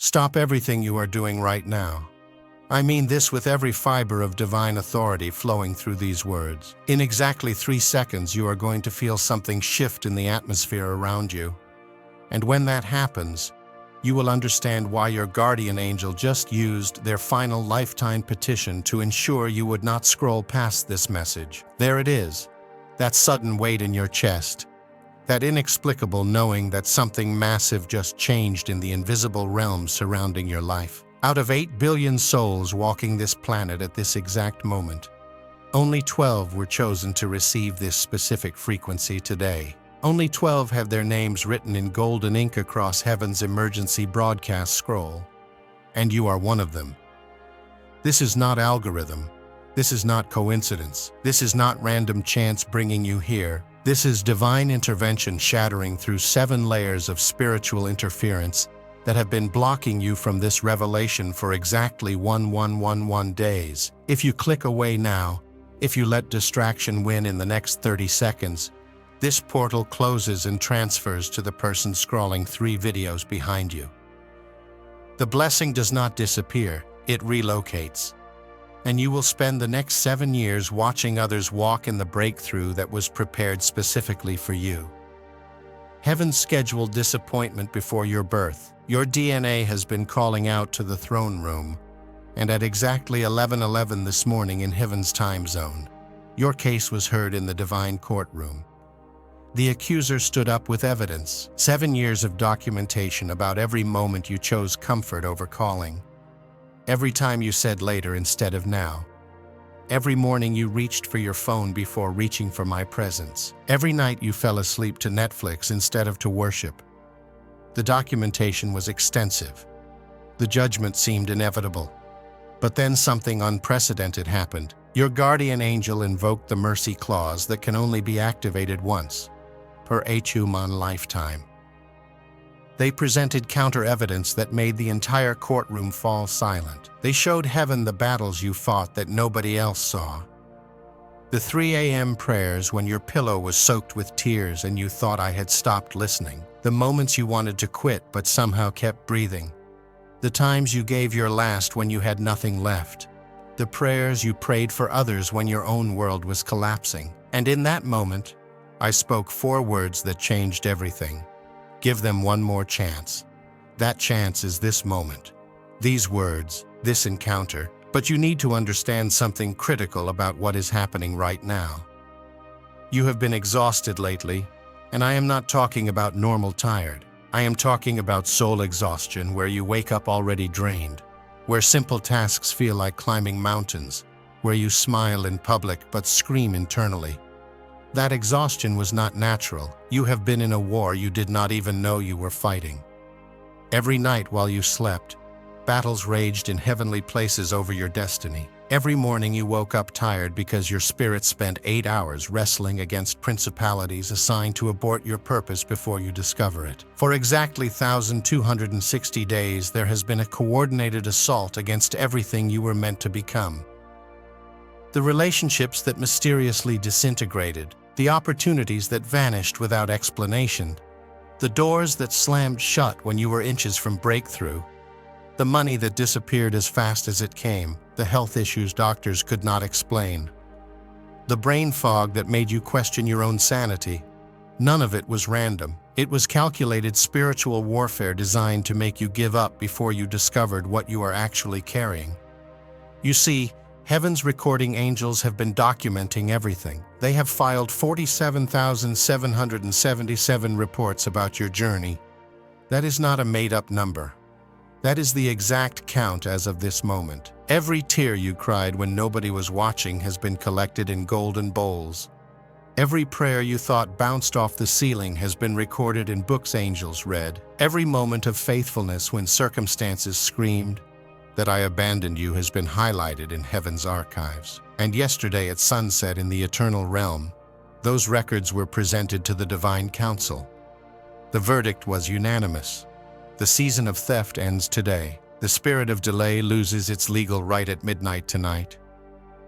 Stop everything you are doing right now. I mean this with every fiber of divine authority flowing through these words. In exactly 3 seconds, you are going to feel something shift in the atmosphere around you. And when that happens, you will understand why your guardian angel just used their final lifetime petition to ensure you would not scroll past this message. There it is, that sudden weight in your chest, that inexplicable knowing that something massive just changed in the invisible realm surrounding your life. Out of 8 billion souls walking this planet at this exact moment, only 12 were chosen to receive this specific frequency today. Only 12 have their names written in golden ink across heaven's emergency broadcast scroll. And you are one of them. This is not algorithm. This is not coincidence. This is not random chance bringing you here. This is divine intervention shattering through 7 layers of spiritual interference that have been blocking you from this revelation for exactly 1111 days. If you click away now, if you let distraction win in the next 30 seconds, this portal closes and transfers to the person scrolling 3 videos behind you. The blessing does not disappear, it relocates. And you will spend the next 7 years watching others walk in the breakthrough that was prepared specifically for you. Heaven's scheduled disappointment before your birth. Your DNA has been calling out to the throne room, and at exactly 11:11 this morning in heaven's time zone, your case was heard in the divine courtroom. The accuser stood up with evidence, 7 years of documentation about every moment you chose comfort over calling. Every time you said later instead of now. Every morning you reached for your phone before reaching for my presence. Every night you fell asleep to Netflix instead of to worship. The documentation was extensive. The judgment seemed inevitable. But then something unprecedented happened. Your guardian angel invoked the mercy clause that can only be activated once, per a human lifetime. They presented counter-evidence that made the entire courtroom fall silent. They showed heaven the battles you fought that nobody else saw. The 3 a.m. prayers when your pillow was soaked with tears and you thought I had stopped listening. The moments you wanted to quit but somehow kept breathing. The times you gave your last when you had nothing left. The prayers you prayed for others when your own world was collapsing. And in that moment, I spoke 4 words that changed everything. Give them one more chance. That chance is this moment. These words, this encounter. But you need to understand something critical about what is happening right now. You have been exhausted lately, and I am not talking about normal tired. I am talking about soul exhaustion, where you wake up already drained, where simple tasks feel like climbing mountains, where you smile in public but scream internally. That exhaustion was not natural. You have been in a war you did not even know you were fighting. Every night while you slept, battles raged in heavenly places over your destiny. Every morning you woke up tired because your spirit spent 8 hours wrestling against principalities assigned to abort your purpose before you discover it. For exactly 1,260 days, there has been a coordinated assault against everything you were meant to become. The relationships that mysteriously disintegrated, the opportunities that vanished without explanation, the doors that slammed shut when you were inches from breakthrough, the money that disappeared as fast as it came, the health issues doctors could not explain, the brain fog that made you question your own sanity. None of it was random. It was calculated spiritual warfare designed to make you give up before you discovered what you are actually carrying. You see, Heaven's recording angels have been documenting everything. They have filed 47,777 reports about your journey. That is not a made-up number. That is the exact count as of this moment. Every tear you cried when nobody was watching has been collected in golden bowls. Every prayer you thought bounced off the ceiling has been recorded in books angels read. Every moment of faithfulness when circumstances screamed that I abandoned you has been highlighted in heaven's archives. And yesterday at sunset in the eternal realm, those records were presented to the divine council. The verdict was unanimous. The season of theft ends today. The spirit of delay loses its legal right at midnight tonight.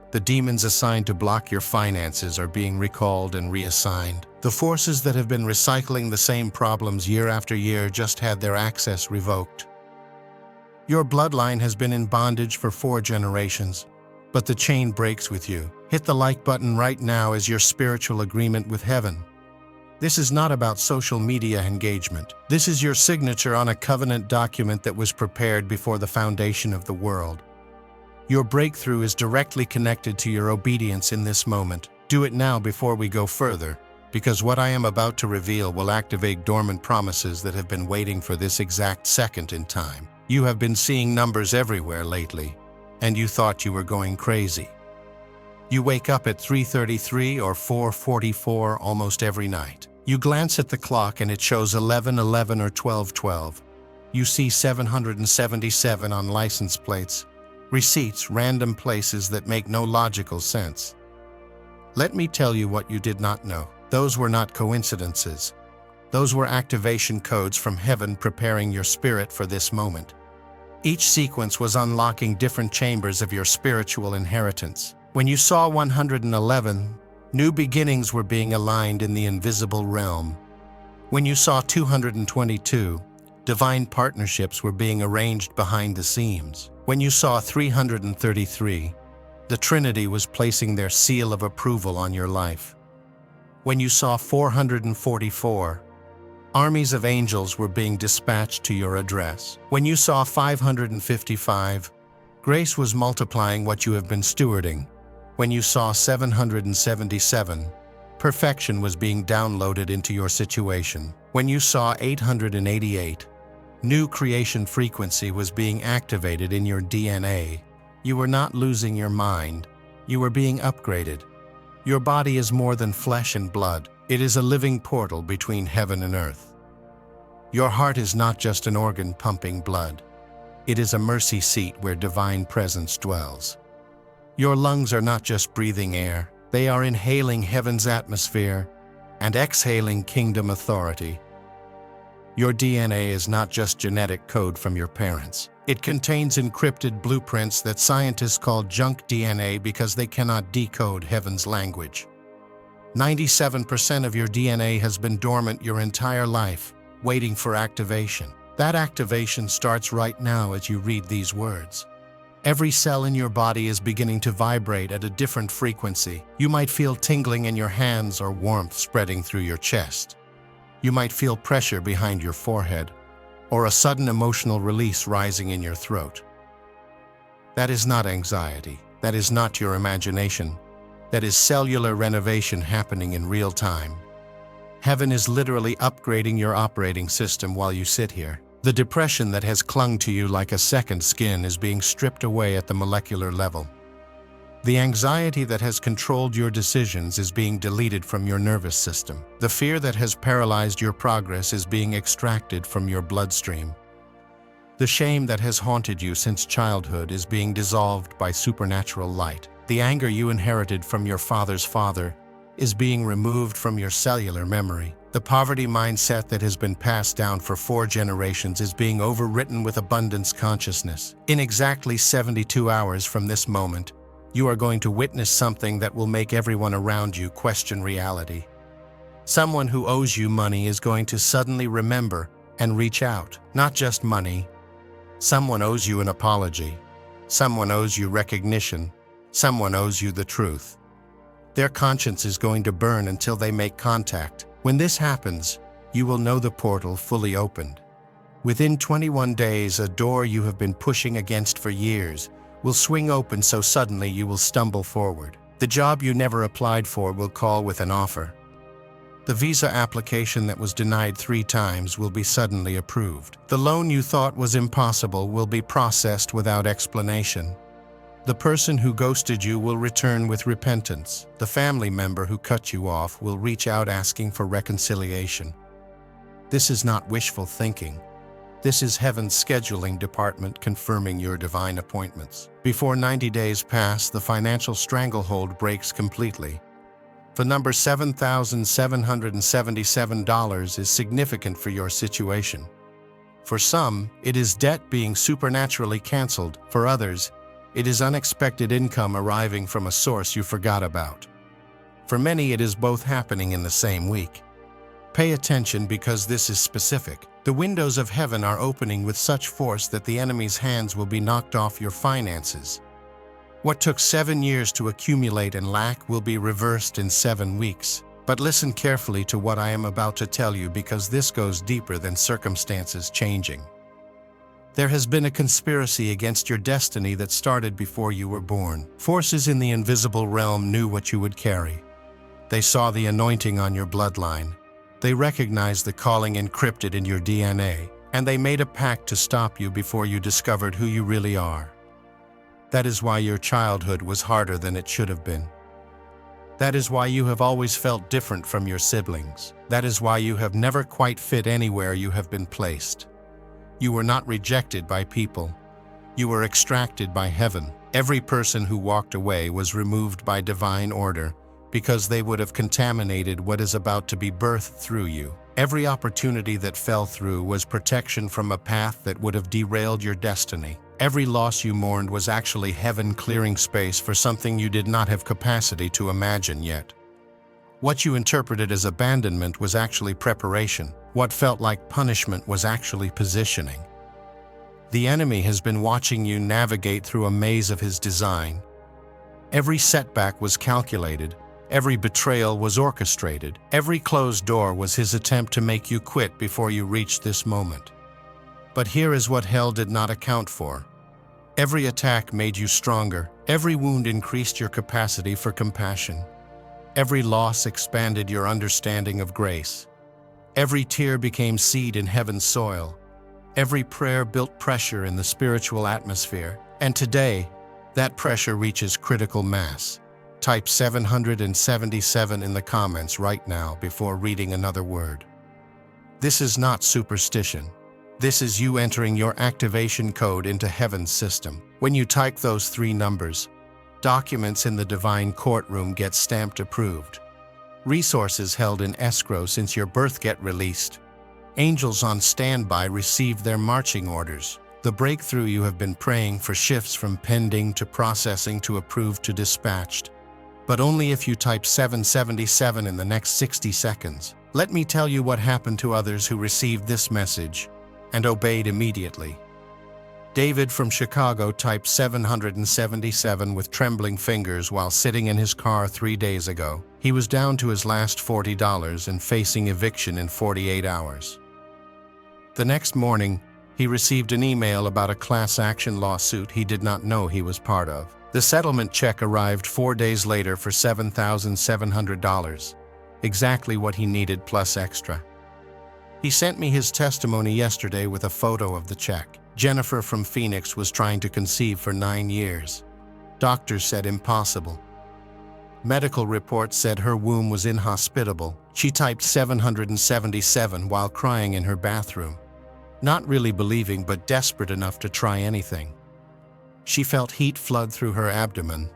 The demons assigned to block your finances are being recalled and reassigned. The forces that have been recycling the same problems year after year just had their access revoked. Your bloodline has been in bondage for 4 generations, but the chain breaks with you. Hit the like button right now as your spiritual agreement with heaven. This is not about social media engagement. This is your signature on a covenant document that was prepared before the foundation of the world. Your breakthrough is directly connected to your obedience in this moment. Do it now before we go further, because what I am about to reveal will activate dormant promises that have been waiting for this exact second in time. You have been seeing numbers everywhere lately, and you thought you were going crazy. You wake up at 3:33 or 4:44 almost every night. You glance at the clock and it shows 11:11 or 12:12. You see 777 on license plates, receipts, random places that make no logical sense. Let me tell you what you did not know. Those were not coincidences. Those were activation codes from heaven preparing your spirit for this moment. Each sequence was unlocking different chambers of your spiritual inheritance. When you saw 111, new beginnings were being aligned in the invisible realm. When you saw 222, divine partnerships were being arranged behind the scenes. When you saw 333, the Trinity was placing their seal of approval on your life. When you saw 444, armies of angels were being dispatched to your address. When you saw 555, grace was multiplying what you have been stewarding. When you saw 777, perfection was being downloaded into your situation. When you saw 888, new creation frequency was being activated in your DNA. You were not losing your mind. You were being upgraded. Your body is more than flesh and blood. It is a living portal between heaven and earth. Your heart is not just an organ pumping blood. It is a mercy seat where divine presence dwells. Your lungs are not just breathing air. They are inhaling heaven's atmosphere and exhaling kingdom authority. Your DNA is not just genetic code from your parents. It contains encrypted blueprints that scientists call junk DNA because they cannot decode heaven's language. 97% of your DNA has been dormant your entire life, waiting for activation. That activation starts right now as you read these words. Every cell in your body is beginning to vibrate at a different frequency. You might feel tingling in your hands or warmth spreading through your chest. You might feel pressure behind your forehead, or a sudden emotional release rising in your throat. That is not anxiety. That is not your imagination. That is cellular renovation happening in real time. Heaven is literally upgrading your operating system while you sit here. The depression that has clung to you like a second skin is being stripped away at the molecular level. The anxiety that has controlled your decisions is being deleted from your nervous system. The fear that has paralyzed your progress is being extracted from your bloodstream. The shame that has haunted you since childhood is being dissolved by supernatural light. The anger you inherited from your father's father is being removed from your cellular memory. The poverty mindset that has been passed down for 4 generations is being overwritten with abundance consciousness. In exactly 72 hours from this moment, you are going to witness something that will make everyone around you question reality. Someone who owes you money is going to suddenly remember and reach out. Not just money. Someone owes you an apology. Someone owes you recognition. Someone owes you the truth. Their conscience is going to burn until they make contact. When this happens, you will know the portal fully opened. Within 21 days, a door you have been pushing against for years will swing open so suddenly you will stumble forward. The job you never applied for will call with an offer. The visa application that was denied 3 times will be suddenly approved. The loan you thought was impossible will be processed without explanation. The person who ghosted you will return with repentance. The family member who cut you off will reach out asking for reconciliation. This is not wishful thinking. This is heaven's scheduling department confirming your divine appointments. Before 90 days pass, the financial stranglehold breaks completely. The number $7,777 is significant for your situation. For some, it is debt being supernaturally canceled. For others, it is unexpected income arriving from a source you forgot about. For many, it is both happening in the same week. Pay attention because this is specific. The windows of heaven are opening with such force that the enemy's hands will be knocked off your finances. What took 7 years to accumulate and lack will be reversed in 7 weeks. But listen carefully to what I am about to tell you, because this goes deeper than circumstances changing. There has been a conspiracy against your destiny that started before you were born. Forces in the invisible realm knew what you would carry. They saw the anointing on your bloodline. They recognized the calling encrypted in your DNA, and they made a pact to stop you before you discovered who you really are. That is why your childhood was harder than it should have been. That is why you have always felt different from your siblings. That is why you have never quite fit anywhere you have been placed. You were not rejected by people. You were extracted by heaven. Every person who walked away was removed by divine order, because they would have contaminated what is about to be birthed through you. Every opportunity that fell through was protection from a path that would have derailed your destiny. Every loss you mourned was actually heaven clearing space for something you did not have capacity to imagine yet. What you interpreted as abandonment was actually preparation. What felt like punishment was actually positioning. The enemy has been watching you navigate through a maze of his design. Every setback was calculated. Every betrayal was orchestrated. Every closed door was his attempt to make you quit before you reached this moment. But here is what hell did not account for. Every attack made you stronger. Every wound increased your capacity for compassion. Every loss expanded your understanding of grace. Every tear became seed in heaven's soil. Every prayer built pressure in the spiritual atmosphere. And today, that pressure reaches critical mass. Type 777 in the comments right now before reading another word. This is not superstition. This is you entering your activation code into heaven's system. When you type those 3 numbers, documents in the divine courtroom get stamped approved. Resources held in escrow since your birth get released. Angels on standby receive their marching orders. The breakthrough you have been praying for shifts from pending to processing to approved to dispatched. But only if you type 777 in the next 60 seconds. Let me tell you what happened to others who received this message and obeyed immediately. David from Chicago typed 777 with trembling fingers while sitting in his car 3 days ago. He was down to his last $40 and facing eviction in 48 hours. The next morning, he received an email about a class action lawsuit he did not know he was part of. The settlement check arrived 4 days later for $7,700, exactly what he needed plus extra. He sent me his testimony yesterday with a photo of the check. Jennifer from Phoenix was trying to conceive for 9 years. Doctors said impossible. Medical reports said her womb was inhospitable. She typed 777 while crying in her bathroom. Not really believing, but desperate enough to try anything. She felt heat flood through her abdomen.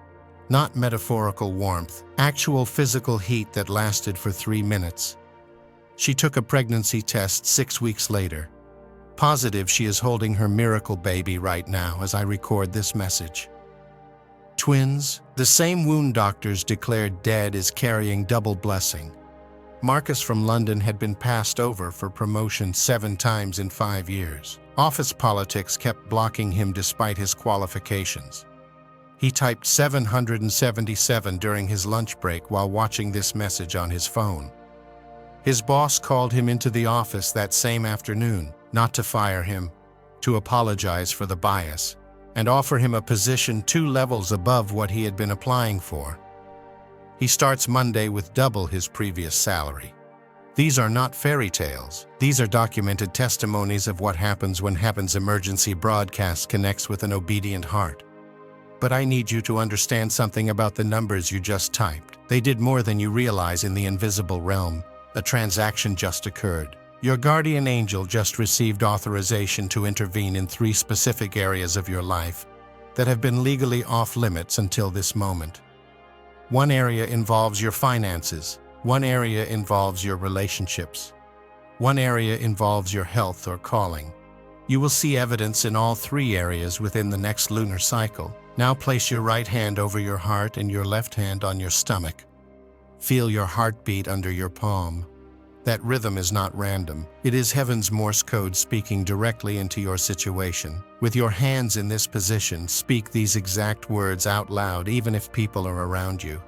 Not metaphorical warmth, actual physical heat that lasted for 3 minutes. She took a pregnancy test 6 weeks later. Positive she is holding her miracle baby right now as I record this message. Twins, the same wound doctors declared dead, is carrying double blessing. Marcus from London had been passed over for promotion 7 times in 5 years. Office politics kept blocking him despite his qualifications. He typed 777 during his lunch break while watching this message on his phone. His boss called him into the office that same afternoon, not to fire him, to apologize for the bias, and offer him a position 2 levels above what he had been applying for. He starts Monday with double his previous salary. These are not fairy tales. These are documented testimonies of what happens when Heaven's emergency broadcast connects with an obedient heart. But I need you to understand something about the numbers you just typed. They did more than you realize in the invisible realm. A transaction just occurred. Your guardian angel just received authorization to intervene in 3 specific areas of your life that have been legally off limits until this moment. One area involves your finances. One area involves your relationships. One area involves your health or calling. You will see evidence in all 3 areas within the next lunar cycle. Now place your right hand over your heart and your left hand on your stomach. Feel your heartbeat under your palm. That rhythm is not random. It is heaven's Morse code speaking directly into your situation. With your hands in this position, speak these exact words out loud, even if people are around you.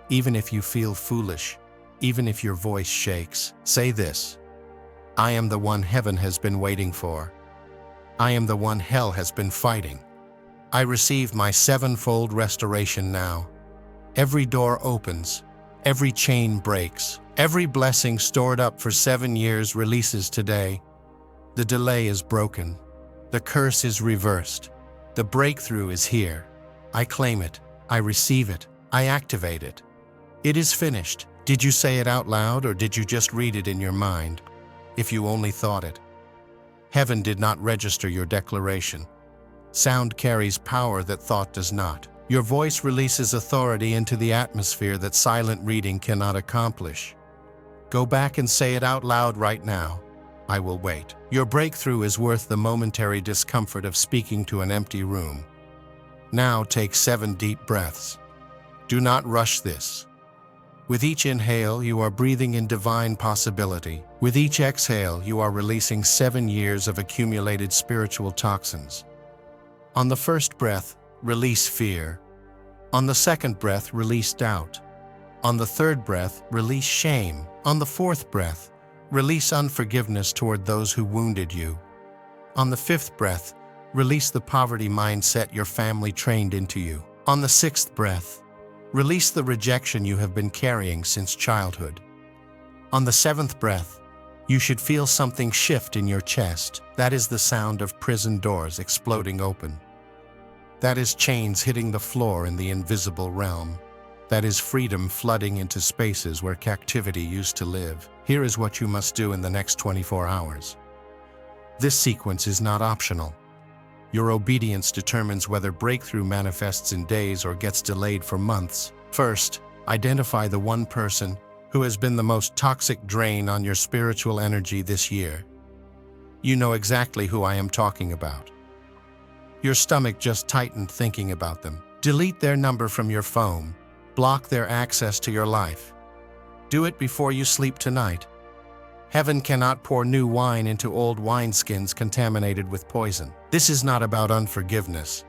Even if you feel foolish, even if your voice shakes. Say this: I am the one heaven has been waiting for. I am the one hell has been fighting. I receive my sevenfold restoration now. Every door opens. Every chain breaks. Every blessing stored up for 7 years releases today. The delay is broken. The curse is reversed. The breakthrough is here. I claim it. I receive it. I activate it. It is finished. Did you say it out loud, or did you just read it in your mind? If you only thought it. Heaven did not register your declaration. Sound carries power that thought does not. Your voice releases authority into the atmosphere that silent reading cannot accomplish. Go back and say it out loud right now. I will wait. Your breakthrough is worth the momentary discomfort of speaking to an empty room. Now take 7 deep breaths. Do not rush this. With each inhale, you are breathing in divine possibility. With each exhale, you are releasing 7 years of accumulated spiritual toxins. On the first breath, release fear. On the second breath, release doubt. On the third breath, release shame. On the fourth breath, release unforgiveness toward those who wounded you. On the fifth breath, release the poverty mindset your family trained into you. On the sixth breath, release the rejection you have been carrying since childhood. On the seventh breath, you should feel something shift in your chest. That is the sound of prison doors exploding open. That is chains hitting the floor in the invisible realm. That is freedom flooding into spaces where captivity used to live. Here is what you must do in the next 24 hours. This sequence is not optional. Your obedience determines whether breakthrough manifests in days or gets delayed for months. First, identify the one person who has been the most toxic drain on your spiritual energy this year. You know exactly who I am talking about. Your stomach just tightened thinking about them. Delete their number from your phone. Block their access to your life. Do it before you sleep tonight. Heaven cannot pour new wine into old wineskins contaminated with poison. This is not about unforgiveness.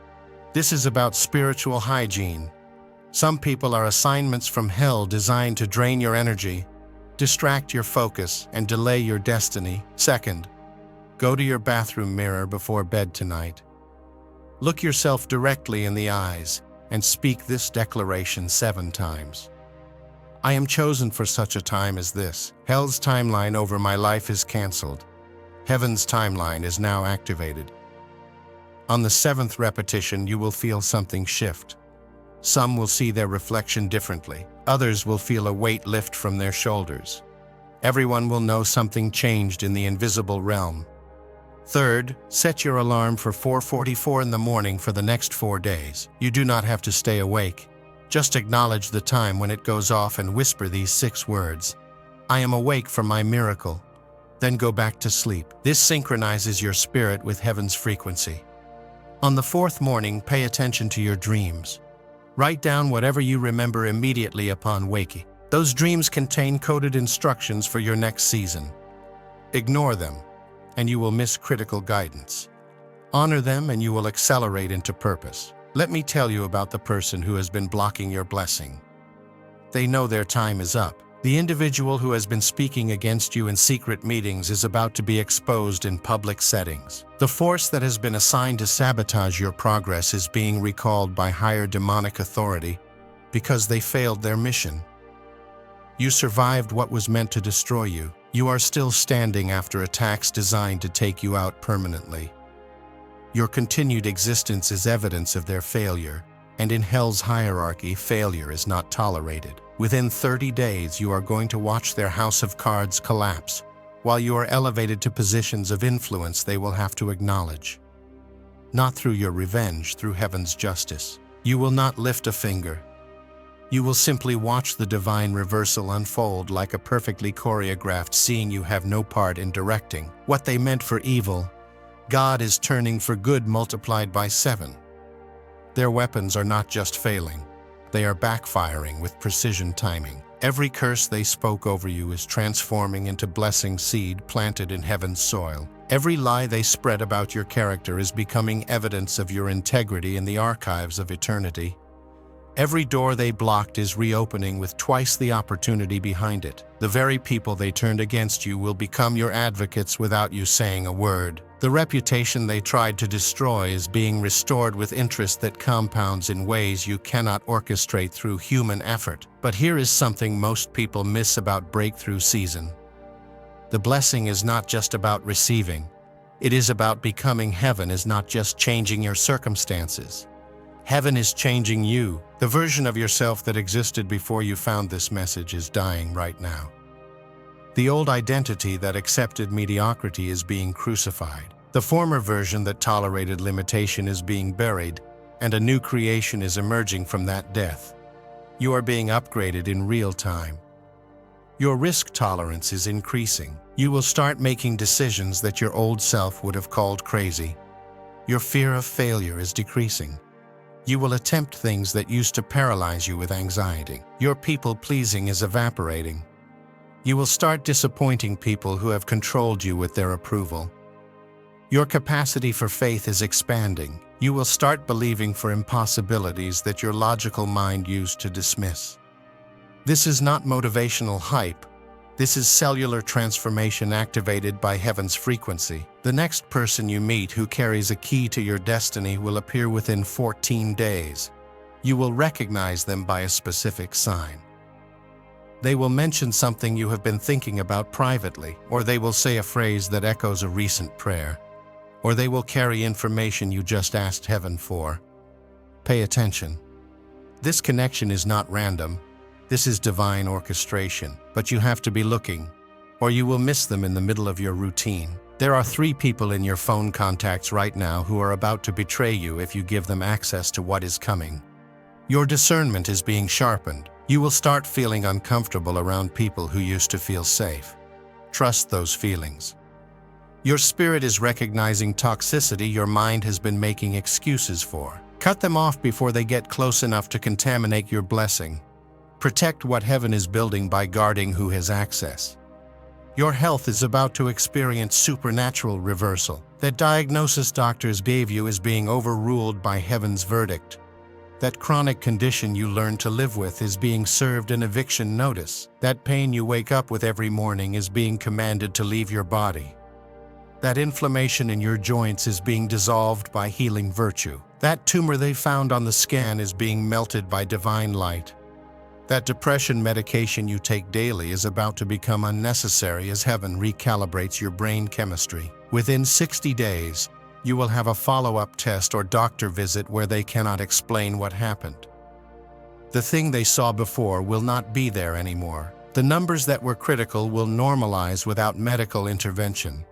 This is about spiritual hygiene. Some people are assignments from hell designed to drain your energy, distract your focus, and delay your destiny. Second, go to your bathroom mirror before bed tonight. Look yourself directly in the eyes and speak this declaration 7 times. I am chosen for such a time as this. Hell's timeline over my life is canceled. Heaven's timeline is now activated. On the 7th repetition, you will feel something shift. Some will see their reflection differently. Others will feel a weight lift from their shoulders. Everyone will know something changed in the invisible realm. Third, set your alarm for 4:44 in the morning for the next 4 days. You do not have to stay awake. Just acknowledge the time when it goes off and whisper these 6 words. I am awake for my miracle. Then go back to sleep. This synchronizes your spirit with heaven's frequency. On the 4th morning, pay attention to your dreams. Write down whatever you remember immediately upon waking. Those dreams contain coded instructions for your next season. Ignore them, and you will miss critical guidance. Honor them, and you will accelerate into purpose. Let me tell you about the person who has been blocking your blessing. They know their time is up. The individual who has been speaking against you in secret meetings is about to be exposed in public settings. The force that has been assigned to sabotage your progress is being recalled by higher demonic authority because they failed their mission. You survived what was meant to destroy you. You are still standing after attacks designed to take you out permanently. Your continued existence is evidence of their failure, and in hell's hierarchy, failure is not tolerated. Within 30 days, you are going to watch their house of cards collapse. While you are elevated to positions of influence they will have to acknowledge. Not through your revenge, through heaven's justice. You will not lift a finger. You will simply watch the divine reversal unfold like a perfectly choreographed scene. You have no part in directing. What they meant for evil, God is turning for good multiplied by 7. Their weapons are not just failing. They are backfiring with precision timing. Every curse they spoke over you is transforming into blessing seed planted in heaven's soil. Every lie they spread about your character is becoming evidence of your integrity in the archives of eternity. Every door they blocked is reopening with twice the opportunity behind it. The very people they turned against you will become your advocates without you saying a word. The reputation they tried to destroy is being restored with interest that compounds in ways you cannot orchestrate through human effort. But here is something most people miss about breakthrough season. The blessing is not just about receiving. It is about becoming. Heaven is not just changing your circumstances. Heaven is changing you. The version of yourself that existed before you found this message is dying right now. The old identity that accepted mediocrity is being crucified. The former version that tolerated limitation is being buried, and a new creation is emerging from that death. You are being upgraded in real time. Your risk tolerance is increasing. You will start making decisions that your old self would have called crazy. Your fear of failure is decreasing. You will attempt things that used to paralyze you with anxiety. Your people-pleasing is evaporating. You will start disappointing people who have controlled you with their approval. Your capacity for faith is expanding. You will start believing for impossibilities that your logical mind used to dismiss. This is not motivational hype. This is cellular transformation activated by heaven's frequency. The next person you meet who carries a key to your destiny will appear within 14 days. You will recognize them by a specific sign. They will mention something you have been thinking about privately, or they will say a phrase that echoes a recent prayer, or they will carry information you just asked heaven for. Pay attention. This connection is not random. This is divine orchestration, but you have to be looking, or you will miss them in the middle of your routine. There are 3 people in your phone contacts right now who are about to betray you if you give them access to what is coming. Your discernment is being sharpened. You will start feeling uncomfortable around people who used to feel safe. Trust those feelings. Your spirit is recognizing toxicity your mind has been making excuses for. Cut them off before they get close enough to contaminate your blessing. Protect what heaven is building by guarding who has access. Your health is about to experience supernatural reversal. That diagnosis doctors gave you is being overruled by heaven's verdict. That chronic condition you learned to live with is being served an eviction notice. That pain you wake up with every morning is being commanded to leave your body. That inflammation in your joints is being dissolved by healing virtue. That tumor they found on the scan is being melted by divine light. That depression medication you take daily is about to become unnecessary as heaven recalibrates your brain chemistry. Within 60 days, you will have a follow-up test or doctor visit where they cannot explain what happened. The thing they saw before will not be there anymore. The numbers that were critical will normalize without medical intervention.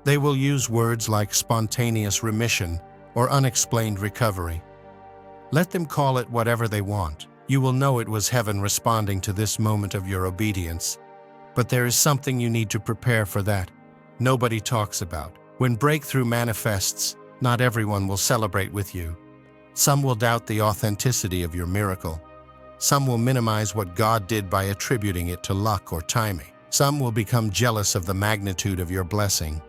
They will use words like spontaneous remission or unexplained recovery. Let them call it whatever they want. You will know it was heaven responding to this moment of your obedience. But there is something you need to prepare for that nobody talks about. When breakthrough manifests, not everyone will celebrate with you. Some will doubt the authenticity of your miracle. Some will minimize what God did by attributing it to luck or timing. Some will become jealous of the magnitude of your blessing.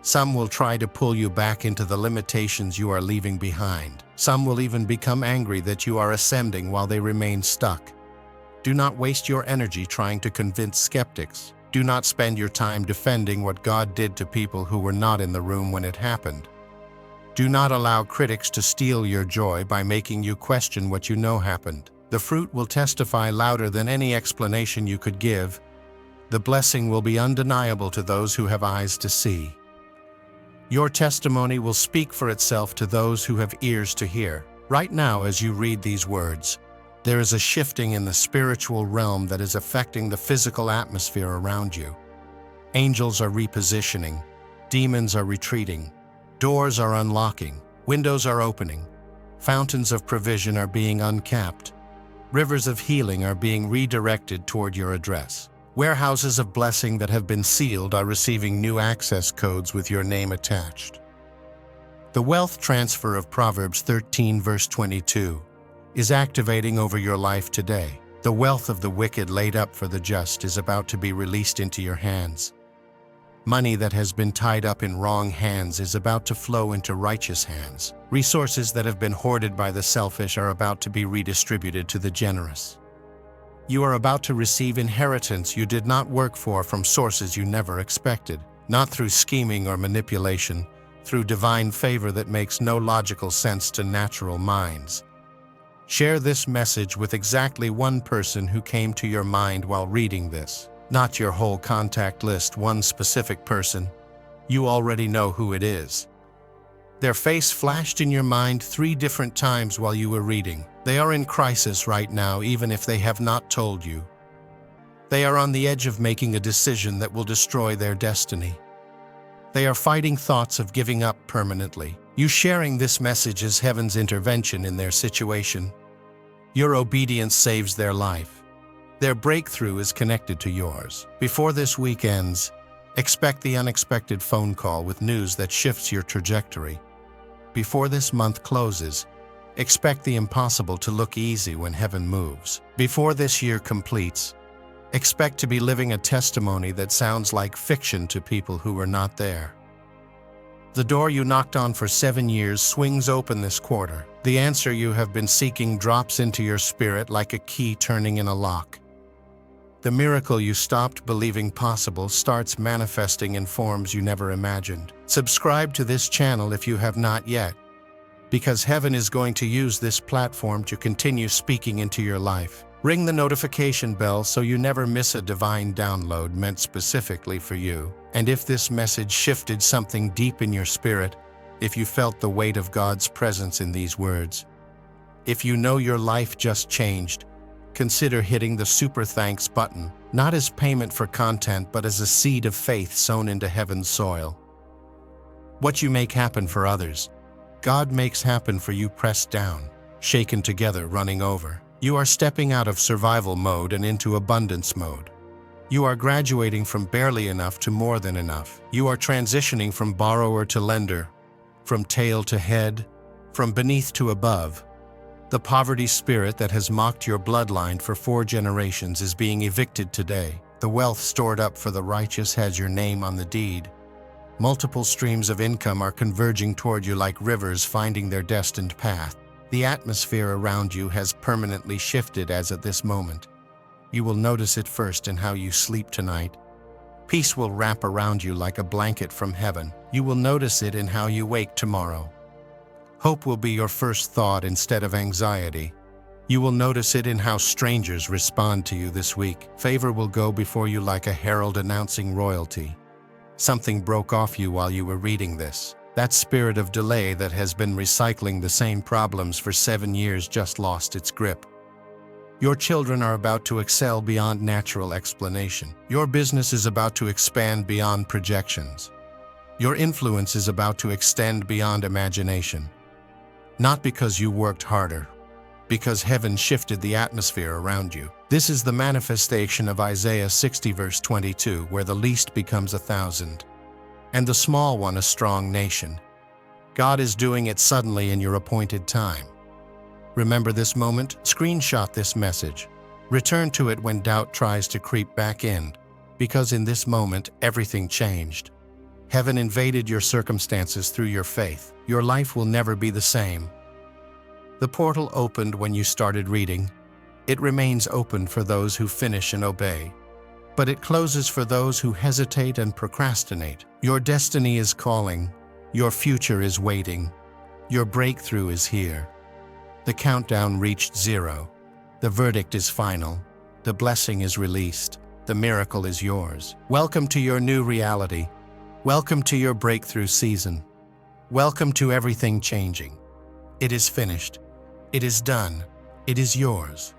Some will try to pull you back into the limitations you are leaving behind. Some will even become angry that you are ascending while they remain stuck. Do not waste your energy trying to convince skeptics. Do not spend your time defending what God did to people who were not in the room when it happened. Do not allow critics to steal your joy by making you question what you know happened. The fruit will testify louder than any explanation you could give. The blessing will be undeniable to those who have eyes to see. Your testimony will speak for itself to those who have ears to hear. Right now, as you read these words, there is a shifting in the spiritual realm that is affecting the physical atmosphere around you. Angels are repositioning. Demons are retreating. Doors are unlocking. Windows are opening. Fountains of provision are being uncapped. Rivers of healing are being redirected toward your address. Warehouses of blessing that have been sealed are receiving new access codes with your name attached. The wealth transfer of Proverbs 13 verse 22 is activating over your life today. The wealth of the wicked laid up for the just is about to be released into your hands. Money that has been tied up in wrong hands is about to flow into righteous hands. Resources that have been hoarded by the selfish are about to be redistributed to the generous. You are about to receive inheritance you did not work for from sources you never expected, not through scheming or manipulation, through divine favor that makes no logical sense to natural minds. Share this message with exactly one person who came to your mind while reading this. Not your whole contact list, one specific person. You already know who it is. Their face flashed in your mind 3 different times while you were reading. They are in crisis right now, even if they have not told you. They are on the edge of making a decision that will destroy their destiny. They are fighting thoughts of giving up permanently. You sharing this message is heaven's intervention in their situation. Your obedience saves their life. Their breakthrough is connected to yours. Before this week ends, expect the unexpected phone call with news that shifts your trajectory. Before this month closes, expect the impossible to look easy when heaven moves. Before this year completes, expect to be living a testimony that sounds like fiction to people who were not there. The door you knocked on for 7 years swings open this quarter. The answer you have been seeking drops into your spirit like a key turning in a lock. The miracle you stopped believing possible starts manifesting in forms you never imagined. Subscribe to this channel if you have not yet, because heaven is going to use this platform to continue speaking into your life. Ring the notification bell so you never miss a divine download meant specifically for you. And if this message shifted something deep in your spirit, if you felt the weight of God's presence in these words, if you know your life just changed, consider hitting the super thanks button, not as payment for content but as a seed of faith sown into heaven's soil. What you make happen for others, God makes happen for you, pressed down, shaken together, running over. You are stepping out of survival mode and into abundance mode. You are graduating from barely enough to more than enough. You are transitioning from borrower to lender, from tail to head, from beneath to above. The poverty spirit that has mocked your bloodline for 4 generations is being evicted today. The wealth stored up for the righteous has your name on the deed. Multiple streams of income are converging toward you like rivers finding their destined path. The atmosphere around you has permanently shifted as at this moment. You will notice it first in how you sleep tonight. Peace will wrap around you like a blanket from heaven. You will notice it in how you wake tomorrow. Hope will be your first thought instead of anxiety. You will notice it in how strangers respond to you this week. Favor will go before you like a herald announcing royalty. Something broke off you while you were reading this. That spirit of delay that has been recycling the same problems for 7 years just lost its grip. Your children are about to excel beyond natural explanation. Your business is about to expand beyond projections. Your influence is about to extend beyond imagination. Not because you worked harder, because heaven shifted the atmosphere around you. This is the manifestation of Isaiah 60 verse 22, where the least becomes 1,000, and the small one a strong nation. God is doing it suddenly in your appointed time. Remember this moment? Screenshot this message. Return to it when doubt tries to creep back in, because in this moment, everything changed. Heaven invaded your circumstances through your faith. Your life will never be the same. The portal opened when you started reading. It remains open for those who finish and obey. But it closes for those who hesitate and procrastinate. Your destiny is calling. Your future is waiting. Your breakthrough is here. The countdown reached 0. The verdict is final. The blessing is released. The miracle is yours. Welcome to your new reality. Welcome to your breakthrough season. Welcome to everything changing. It is finished. It is done. It is yours.